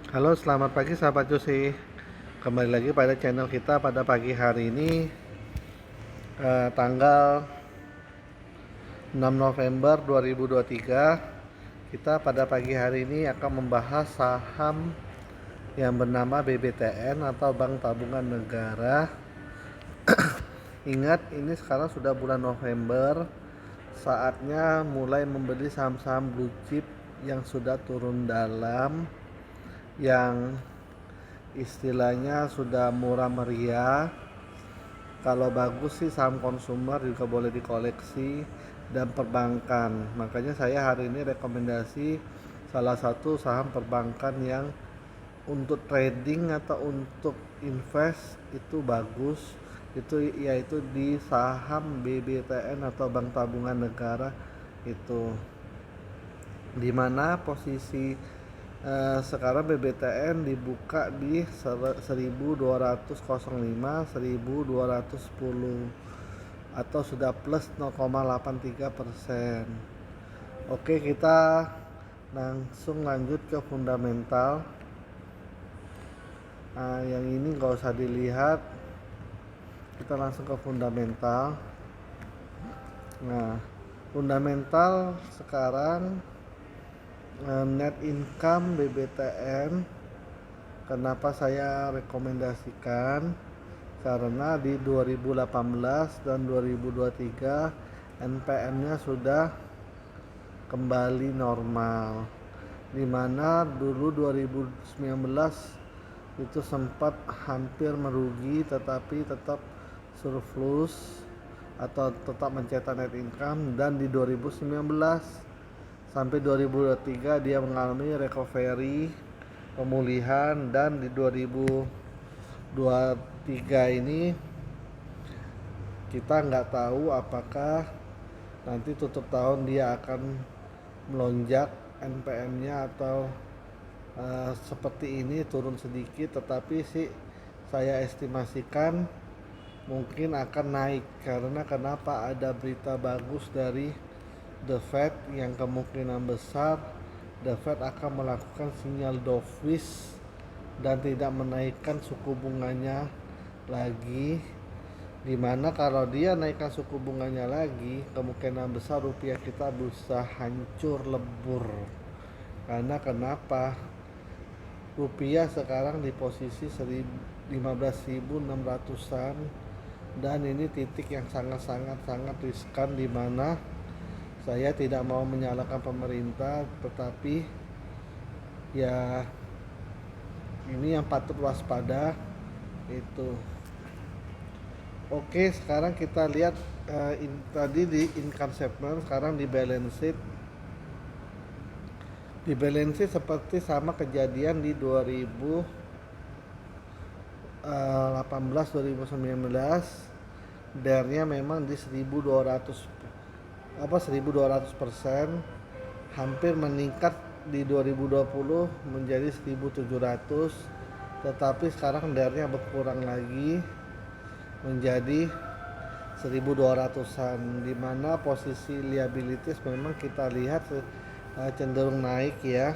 Halo, selamat pagi sahabat Josi. Kembali lagi pada channel kita pada pagi hari ini, tanggal 6 November 2023. Kita pada pagi hari ini akan membahas saham yang bernama BBTN atau Bank Tabungan Negara. Ingat, ini sekarang sudah bulan November, saatnya mulai membeli saham-saham blue chip yang sudah turun dalam, yang istilahnya sudah murah meriah. Kalau bagus sih saham konsumer juga boleh dikoleksi, dan perbankan. Makanya saya hari ini rekomendasi salah satu saham perbankan yang untuk trading atau untuk invest itu bagus, itu yaitu di saham BBTN atau Bank Tabungan Negara. Itu dimana posisi sekarang BBTN dibuka di 1205, 1210, atau sudah plus 0,83%. Oke, kita langsung lanjut ke fundamental. Yang ini nggak usah dilihat, kita langsung ke fundamental. Nah, fundamental sekarang, net income BBTN, kenapa saya rekomendasikan, karena di 2018 dan 2023 NPM-nya sudah kembali normal, dimana dulu 2019 itu sempat hampir merugi tetapi tetap surplus atau tetap mencetak net income, dan di 2019 sampai 2023 dia mengalami recovery, pemulihan, dan di 2023 ini kita nggak tahu apakah nanti tutup tahun dia akan melonjak NPM-nya atau seperti ini turun sedikit, tetapi sih saya estimasikan mungkin akan naik. Karena kenapa? Ada berita bagus dari The Fed yang kemungkinan besar The Fed akan melakukan sinyal dovish dan tidak menaikkan suku bunganya lagi, dimana kalau dia naikkan suku bunganya lagi kemungkinan besar rupiah kita bisa hancur lebur. Karena kenapa? Rupiah sekarang di posisi 15.600-an, dan ini titik yang sangat riskan, di mana saya tidak mau menyalahkan pemerintah, tetapi ya ini yang patut waspada itu. Oke, sekarang kita lihat tadi di income statement, sekarang di balance sheet. Di balance sheet seperti sama kejadian di 2018 2019, DER-nya memang di 1200%, hampir meningkat di 2020 menjadi 1700, tetapi sekarang DER-nya berkurang lagi menjadi 1200-an, dimana posisi liabilities memang kita lihat cenderung naik ya,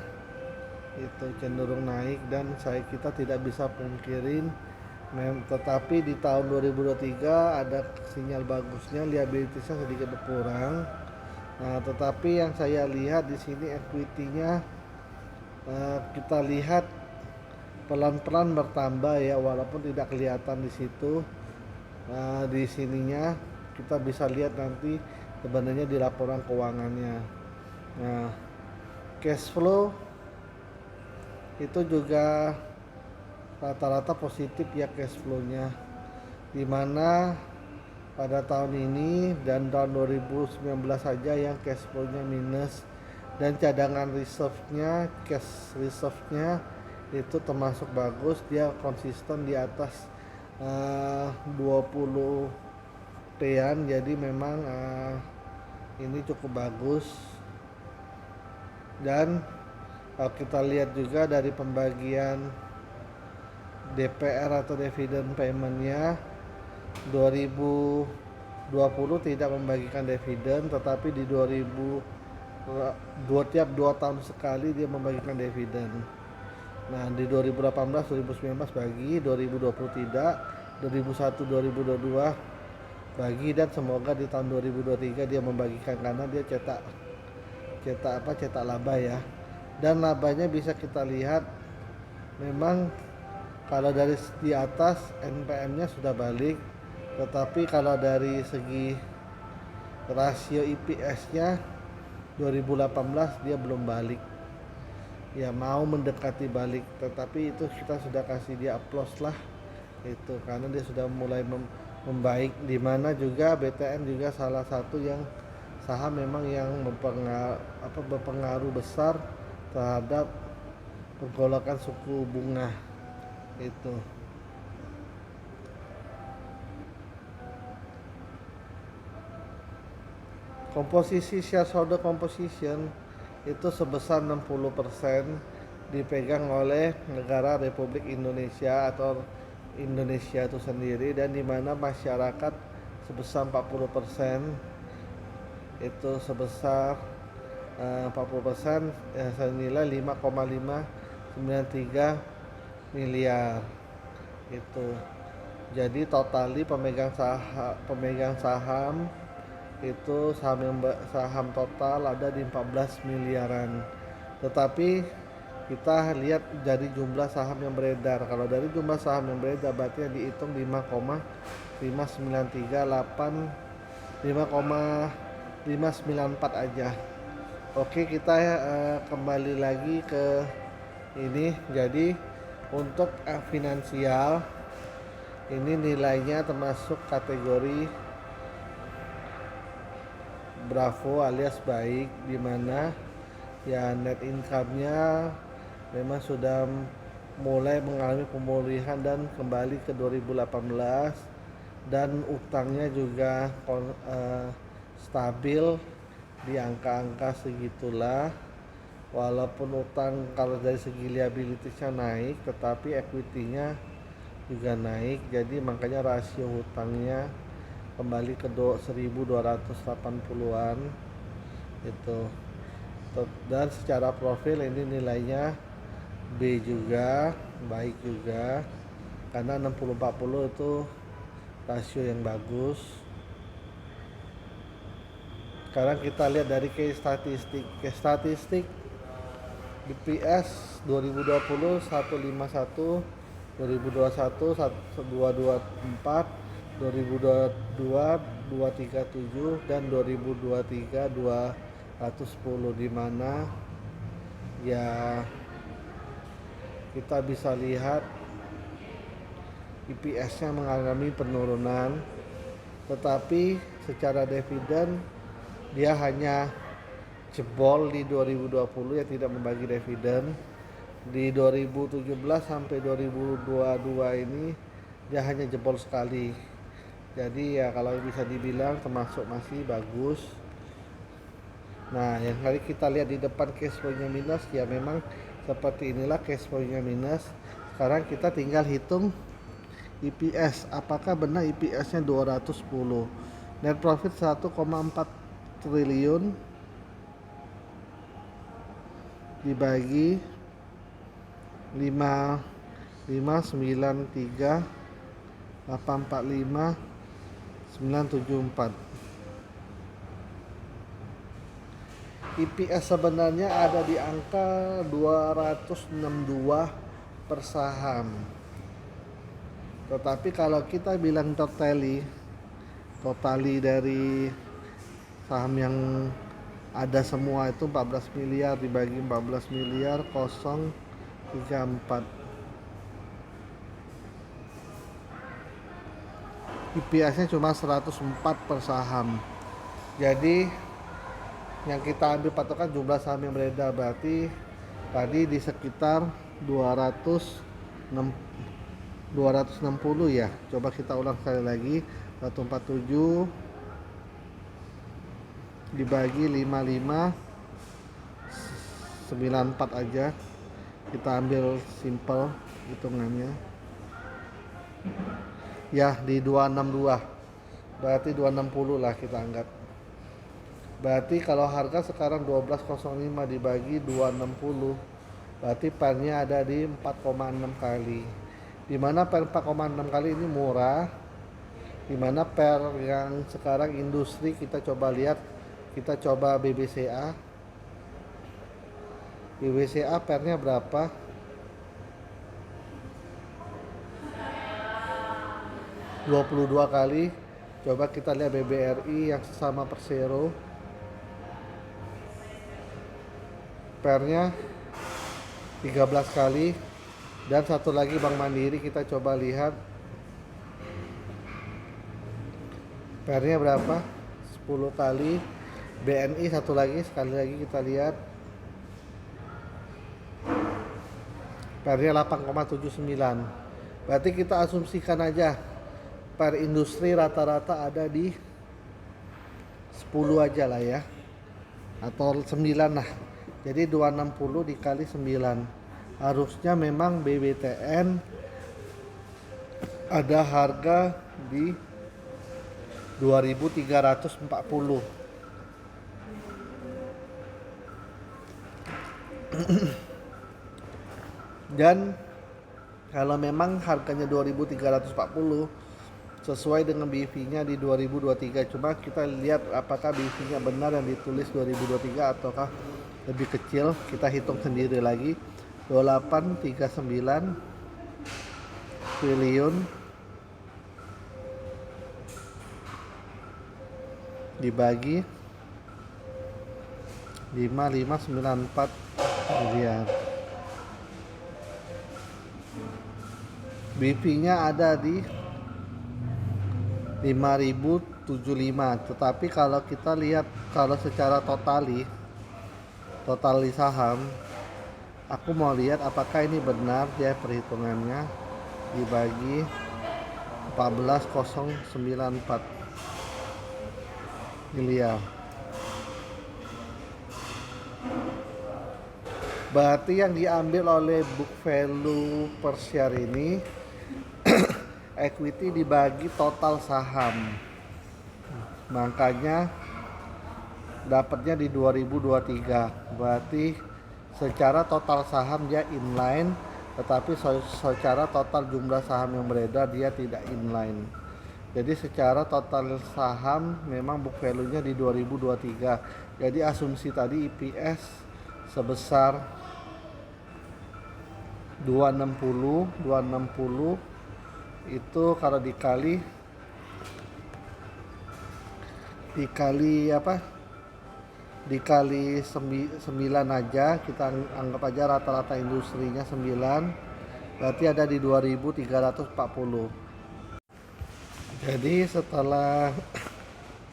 itu cenderung naik, dan kita tidak bisa pungkirin. Tetapi di tahun 2023 ada sinyal bagusnya, liabilitiesnya sedikit berkurang. Nah, tetapi yang saya lihat di sini equity-nya kita lihat pelan-pelan bertambah ya, walaupun tidak kelihatan di situ. Di sininya kita bisa lihat nanti sebenarnya di laporan keuangannya. Nah, cash flow itu juga rata-rata positif ya cash flow-nya, dimana pada tahun ini dan tahun 2019 saja yang cash flow-nya minus, dan cadangan reserve-nya, cash reserve-nya itu termasuk bagus, dia konsisten di atas 20 T-an, jadi memang ini cukup bagus. Dan kalau kita lihat juga dari pembagian DPR atau dividen payment-nya, 2020 tidak membagikan dividen, tetapi di 2000 tiap 2 tahun sekali dia membagikan dividen. Nah, di 2018, 2019 bagi, 2020 tidak, 2001, 2022 bagi, dan semoga di tahun 2023 dia membagikan karena dia cetak laba ya. Dan labanya bisa kita lihat memang kalau dari di atas NPM-nya sudah balik, tetapi kalau dari segi rasio EPS-nya 2018 dia belum balik. Ya mau mendekati balik, tetapi itu kita sudah kasih dia applause lah itu karena dia sudah mulai membaik, di mana juga BTN juga salah satu yang saham memang yang berpengaruh besar terhadap pergolakan suku bunga itu. Komposisi shareholder composition itu sebesar 60% dipegang oleh negara Republik Indonesia atau Indonesia itu sendiri, dan di mana masyarakat sebesar 40%, itu sebesar 40% senilai 5,593 miliar itu. Jadi totali pemegang saham itu saham total ada di 14 miliaran. Tetapi kita lihat dari jumlah saham yang beredar. Kalau dari jumlah saham yang beredar berarti yang dihitung 5,594 aja. Oke, kita kembali lagi ke ini. Jadi untuk finansial ini nilainya termasuk kategori Bravo alias baik, dimana ya net income-nya memang sudah mulai mengalami pemulihan dan kembali ke 2018, dan utangnya juga stabil di angka-angka segitulah. Walaupun utang kalau dari segi liabilitasnya naik, tetapi equity-nya juga naik, jadi makanya rasio hutangnya kembali ke 1280-an itu. Dan secara profil ini nilainya B juga, baik juga, karena 60-40 itu rasio yang bagus. Sekarang kita lihat dari case statistik BPS 2020 151, 2021 224, 2022 237, dan 2023 210, di mana ya kita bisa lihat EPS-nya mengalami penurunan, tetapi secara dividen dia hanya jebol di 2020 ya, tidak membagi dividen. Di 2017 sampai 2022 ini dia hanya jebol sekali. Jadi ya kalau bisa dibilang termasuk masih bagus. Nah, yang kali kita lihat di depan cash flow-nya minus, ya memang seperti inilah cash flow-nya minus. Sekarang kita tinggal hitung EPS. Apakah benar EPS-nya 210? Net profit 1,4 triliun dibagi 5593 845 974. EPS sebenarnya ada di angka 262 per saham. Tetapi kalau kita bilang totali dari saham yang ada semua itu 14 miliar dibagi 14 miliar 034. EPS-nya cuma 104 per saham. Jadi yang kita ambil patokan jumlah saham yang beredar, berarti tadi di sekitar 260 ya. Coba kita ulang sekali lagi. 147 dibagi 5594 aja. Kita ambil simple hitungannya. Ya, di 262. Berarti 260 lah kita anggap. Berarti kalau harga sekarang 12.05 dibagi 260 berarti pernya ada di 4,6 kali, dimana per 4,6 kali ini murah, dimana per yang sekarang industri kita coba lihat, kita coba BBCA pernya berapa, 22 kali. Coba kita lihat BBRI yang sesama Persero, pernya 13 kali. Dan satu lagi Bank Mandiri, kita coba lihat pernya berapa, 10 kali. BNI satu lagi, sekali lagi kita lihat pernya 8,79. Berarti kita asumsikan aja per industri rata-rata ada di 10 aja lah ya, atau 9 lah. Jadi 260 dikali 9. Harusnya memang BBTN ada harga di 2.340. Dan kalau memang harganya 2.340 sesuai dengan BV-nya di 2023, cuma kita lihat apakah BV-nya benar yang ditulis 2023 ataukah lebih kecil. Kita hitung sendiri lagi, 2839 triliun dibagi 5594 miliar. BV-nya ada di 5075. Tetapi kalau kita lihat, kalau secara totali saham, aku mau lihat apakah ini benar ya perhitungannya, dibagi 14.094 miliar. Berarti yang diambil oleh book value per share ini equity dibagi total saham, makanya dapatnya di 2023. Berarti secara total saham dia inline, tetapi secara total jumlah saham yang beredar dia tidak inline. Jadi secara total saham memang book value-nya di 2023. Jadi asumsi tadi EPS sebesar 260 itu kalau dikali apa, dikali 9 aja, kita anggap aja rata-rata industrinya 9, berarti ada di 2.340. Jadi setelah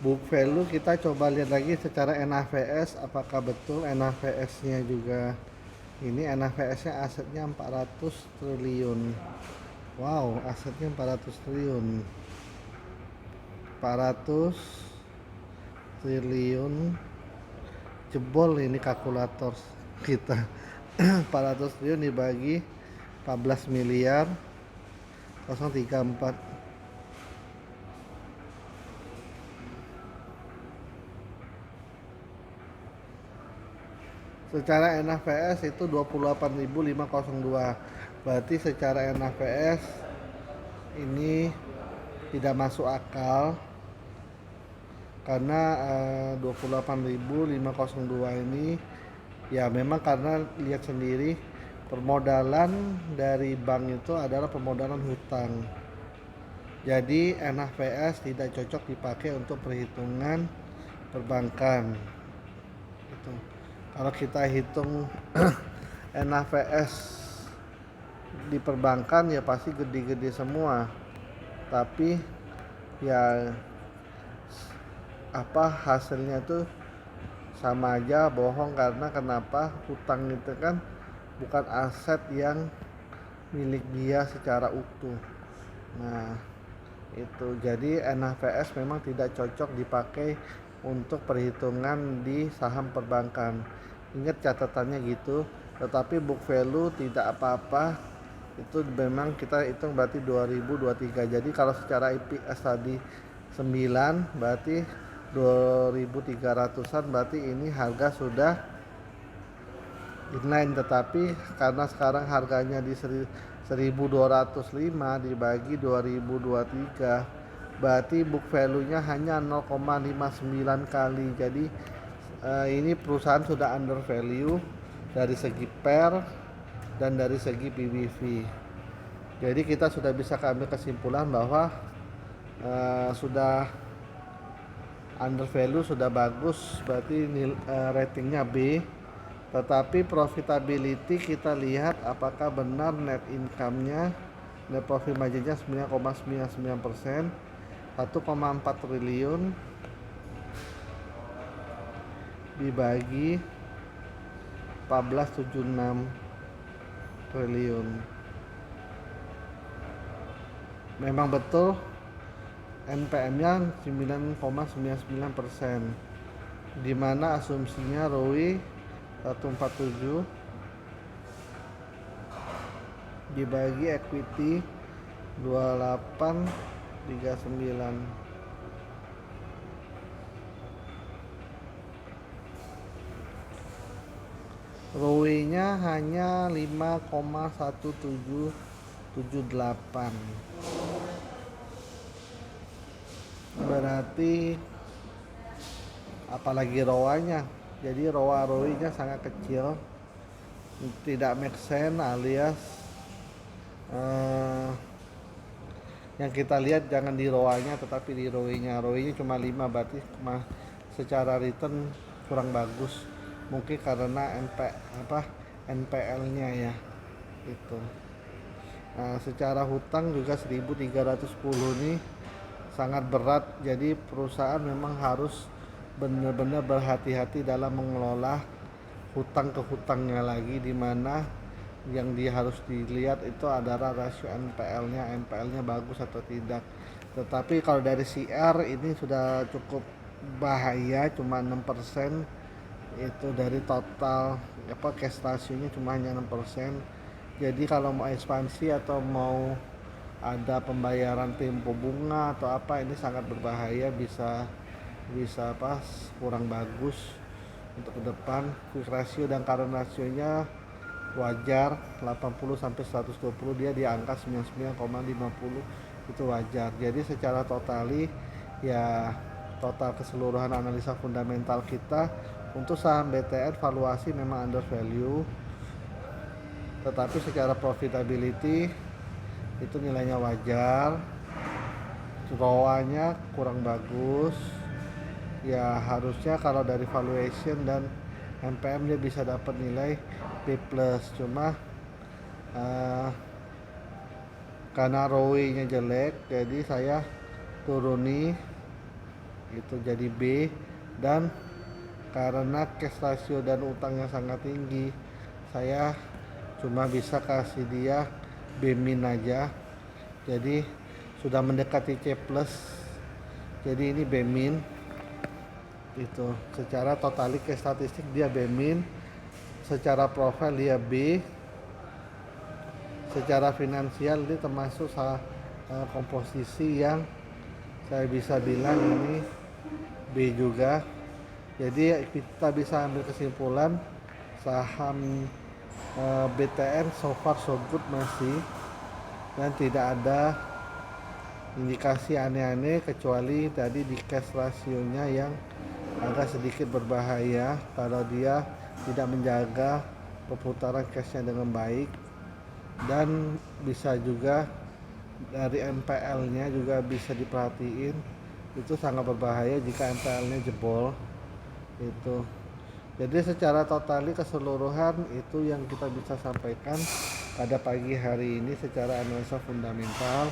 book value kita coba lihat lagi secara NAVS, apakah betul NAVS-nya juga ini. NAVS-nya asetnya 400 triliun. Wow, asetnya 400 triliun. 400 triliun. Jebol ini kalkulator kita. 400 triliun dibagi 14 miliar 034. Secara NAVS itu 28.502. Berarti secara NAVS ini tidak masuk akal, karena 28.502 ini ya memang karena lihat sendiri permodalan dari bank itu adalah permodalan hutang. Jadi NAVS tidak cocok dipakai untuk perhitungan perbankan. Itu. Kalau kita hitung NAVS di perbankan ya pasti gede-gede semua, tapi ya apa hasilnya tuh sama aja bohong. Karena kenapa? Hutang itu kan bukan aset yang milik dia secara utuh. Nah itu, jadi NAVS memang tidak cocok dipakai untuk perhitungan di saham perbankan. Ingat catatannya gitu. Tetapi book value tidak apa-apa, itu memang kita hitung berarti 2023. Jadi kalau secara EPS tadi 9, berarti 2300-an, berarti ini harga sudah inline, tetapi karena sekarang harganya di 1205 dibagi 2023, berarti book value-nya hanya 0,59 kali. Jadi ini perusahaan sudah under value dari segi PER dan dari segi PBV. Jadi kita sudah bisa ambil kesimpulan bahwa sudah under value, sudah bagus, berarti ratingnya B. Tetapi profitability kita lihat apakah benar net income-nya, net profit margin-nya 9,99%, 1,4 triliun dibagi 1476 triliun. Memang betul NPM-nya 9,99%, di mana asumsinya ROE 147 dibagi equity 2839. ROE-nya hanya 5,1778. Berarti apalagi ROA-nya, jadi ROE-nya sangat kecil, tidak make sense, alias yang kita lihat jangan di ROA-nya tetapi di ROE-nya. ROE-nya cuma 5, berarti secara return kurang bagus, mungkin karena NPL-nya ya itu. Nah, secara hutang juga 1310 nih sangat berat, jadi perusahaan memang harus benar-benar berhati-hati dalam mengelola hutang ke hutangnya lagi, di mana yang harus dilihat itu adalah rasio NPL-nya bagus atau tidak. Tetapi kalau dari CR ini sudah cukup bahaya, cuma 6%, itu dari total cash ratio-nya cuma hanya 6%. Jadi kalau mau ekspansi atau mau ada pembayaran tempo bunga atau apa, ini sangat berbahaya, bisa kurang bagus untuk ke depan. Quick ratio dan current rasionya wajar 80 sampai 120, dia di angka 99,50, itu wajar. Jadi secara totali ya, total keseluruhan analisa fundamental kita untuk saham BTN valuasi memang under value, tetapi secara profitability itu nilainya wajar. ROA-nya kurang bagus ya, harusnya kalau dari valuation dan NPM dia bisa dapat nilai B+, cuma karena ROE-nya jelek, jadi saya turuni itu jadi B, dan karena cash ratio dan utangnya sangat tinggi, saya cuma bisa kasih dia B- aja. Jadi sudah mendekati C+, jadi ini B-. Itu secara totalik ke statistik dia B-, secara profil dia B, secara finansial ini termasuk komposisi yang saya bisa bilang ini B juga. Jadi kita bisa ambil kesimpulan saham BTN so far so good masih, dan tidak ada indikasi aneh-aneh kecuali tadi di cash rasionya yang agak sedikit berbahaya kalau dia tidak menjaga perputaran cashnya dengan baik, dan bisa juga dari NPL-nya juga bisa diperhatiin, itu sangat berbahaya jika NPL-nya jebol itu. Jadi secara totali keseluruhan itu yang kita bisa sampaikan pada pagi hari ini secara analisa fundamental.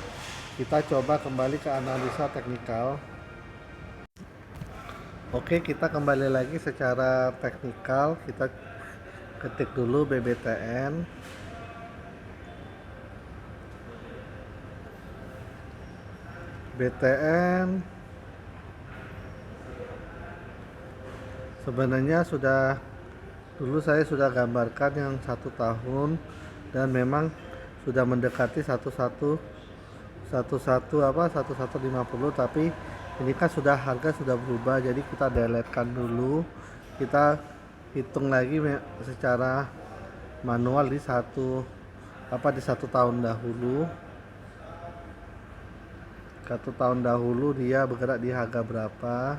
Kita coba kembali ke analisa teknikal. Oke, kita kembali lagi secara teknikal. Kita ketik dulu BBTN. BTN sebenarnya dulu saya sudah gambarkan yang 1 tahun, dan memang sudah mendekati 1150, tapi ini kan harga sudah berubah, jadi kita delete kan dulu. Kita hitung lagi secara manual di satu tahun dahulu. Satu tahun dahulu dia bergerak di harga berapa.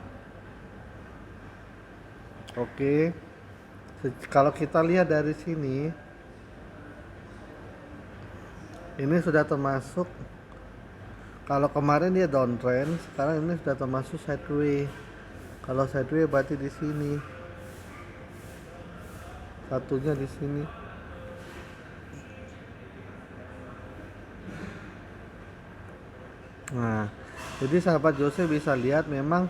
Oke, kalau kita lihat dari sini, ini sudah termasuk, kalau kemarin dia downtrend, sekarang ini sudah termasuk sideways. Kalau sideways berarti di sini, satunya di sini. Nah, jadi sahabat Jose bisa lihat memang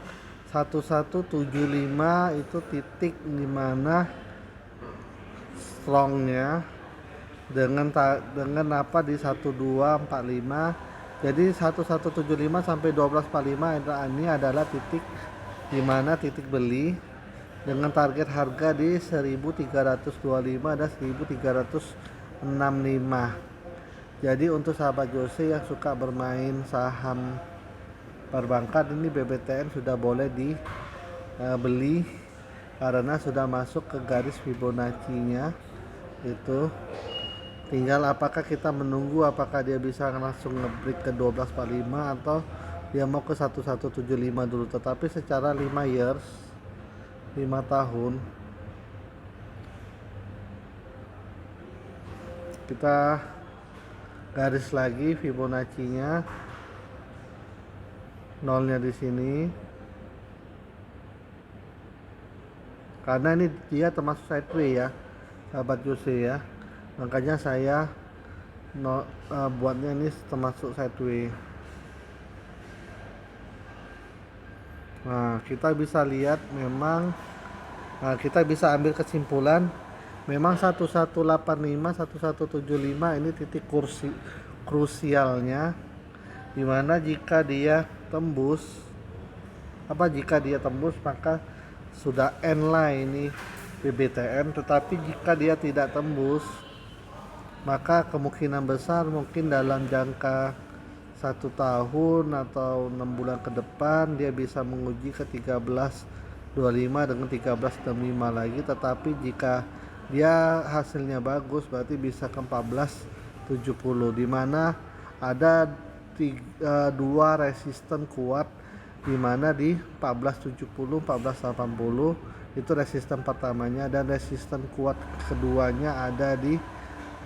1175 itu titik dimana strongnya dengan apa di 1245. Jadi 1175 sampai 1245 ini adalah titik dimana titik beli dengan target harga di 1325 dan 1365. Jadi untuk sahabat Jose yang suka bermain saham perbankan, ini BBTN sudah boleh dibeli karena sudah masuk ke garis Fibonacci-nya. Itu tinggal apakah kita menunggu apakah dia bisa langsung nge-break ke 1245 atau dia mau ke 1175 dulu. Tetapi secara 5 years, 5 tahun, kita garis lagi Fibonacci-nya, nolnya di sini. Karena ini dia termasuk sideways ya, sahabat Jose ya. Makanya saya buatnya ini termasuk sideways. Nah, kita bisa lihat memang, kita bisa ambil kesimpulan memang 1185 1175 ini titik krusialnya, dimana jika dia tembus maka sudah end lah ini BBTN. Tetapi jika dia tidak tembus, maka kemungkinan besar mungkin dalam jangka 1 tahun atau 6 bulan ke depan dia bisa menguji ke 1325 dengan 1365 lagi. Tetapi jika dia hasilnya bagus berarti bisa ke 1470, dimana ada dua resisten kuat, dimana di 1470 1480 itu resisten pertamanya, dan resisten kuat keduanya ada di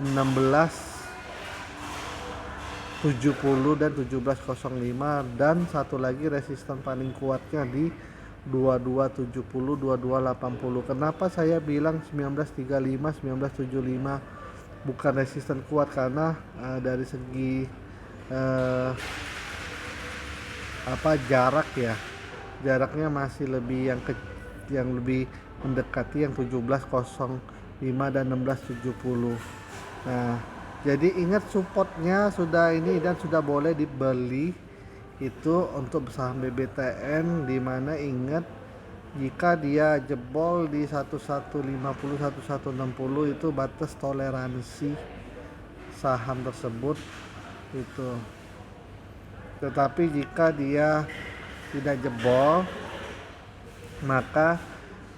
1670 dan 1705, dan satu lagi resisten paling kuatnya di 2270 2280. Kenapa saya bilang 1935 1975 bukan resisten kuat? Karena dari segi jarak ya, jaraknya masih lebih yang lebih mendekati yang 1705 dan 1670. Nah, jadi ingat supportnya sudah ini dan sudah boleh dibeli itu untuk saham BBTN, dimana ingat jika dia jebol di 1150 1160 itu batas toleransi saham tersebut itu. Tetapi jika dia tidak jebol, maka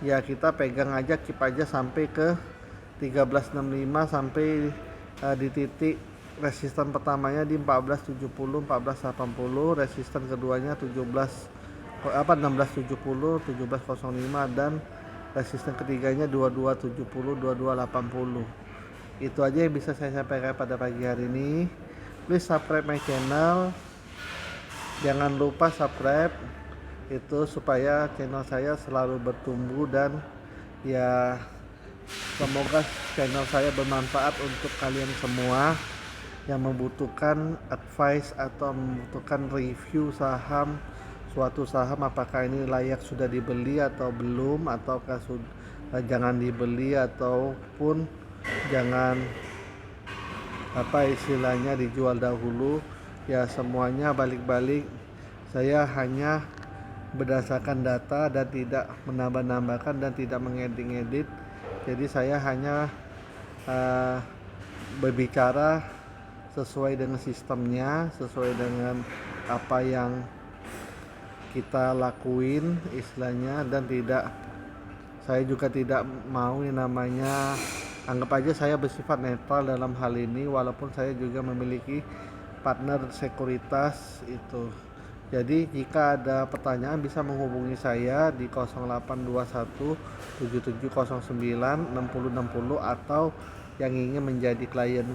ya kita pegang aja, keep aja sampai ke 1365, sampai di titik resisten pertamanya di 1470 1480, resisten keduanya 1670 1705, dan resisten ketiganya 2270 2280. Itu aja yang bisa saya sampaikan pada pagi hari ini. Please subscribe my channel, jangan lupa subscribe itu supaya channel saya selalu bertumbuh, dan ya semoga channel saya bermanfaat untuk kalian semua yang membutuhkan advice atau membutuhkan review saham, suatu saham apakah ini layak sudah dibeli atau belum, ataukah jangan dibeli ataupun jangan istilahnya dijual dahulu. Ya semuanya balik-balik saya hanya berdasarkan data dan tidak menambah-nambahkan dan tidak mengedit-ngedit. Jadi saya hanya berbicara sesuai dengan sistemnya, sesuai dengan apa yang kita lakuin istilahnya, dan saya juga tidak mau yang namanya anggap aja saya bersifat netral dalam hal ini, walaupun saya juga memiliki partner sekuritas itu. Jadi jika ada pertanyaan bisa menghubungi saya di 0821 7709 6060, atau yang ingin menjadi klien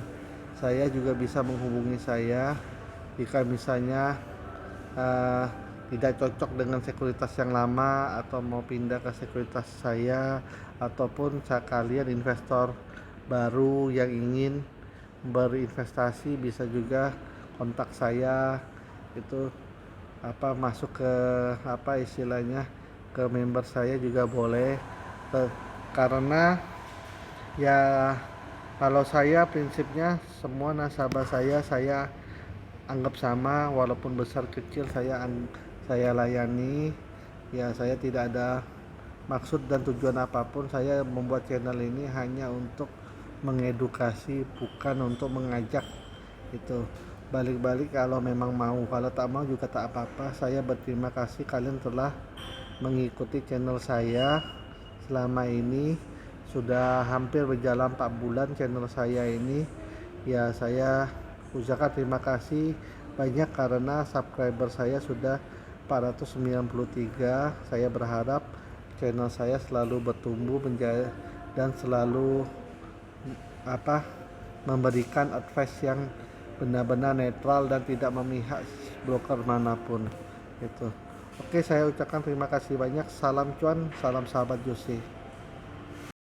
saya juga bisa menghubungi saya jika misalnya eh, tidak cocok dengan sekuritas yang lama atau mau pindah ke sekuritas saya, ataupun kalian investor baru yang ingin berinvestasi bisa juga kontak saya itu, masuk ke istilahnya ke member saya juga boleh. Karena ya kalau saya prinsipnya semua nasabah saya anggap sama, walaupun besar kecil saya layani. Ya saya tidak ada maksud dan tujuan apapun. Saya membuat channel ini hanya untuk mengedukasi, bukan untuk mengajak itu. Balik-balik kalau memang mau, kalau tak mau juga tak apa-apa. Saya berterima kasih kalian telah mengikuti channel saya selama ini. Sudah hampir berjalan 4 bulan channel saya ini. Ya saya ucapkan terima kasih banyak karena subscriber saya sudah 493. Saya berharap channel saya selalu bertumbuh menjadi dan selalu memberikan advice yang benar-benar netral dan tidak memihak broker manapun itu. Oke, saya ucapkan terima kasih banyak. Salam cuan, salam sahabat Jusi.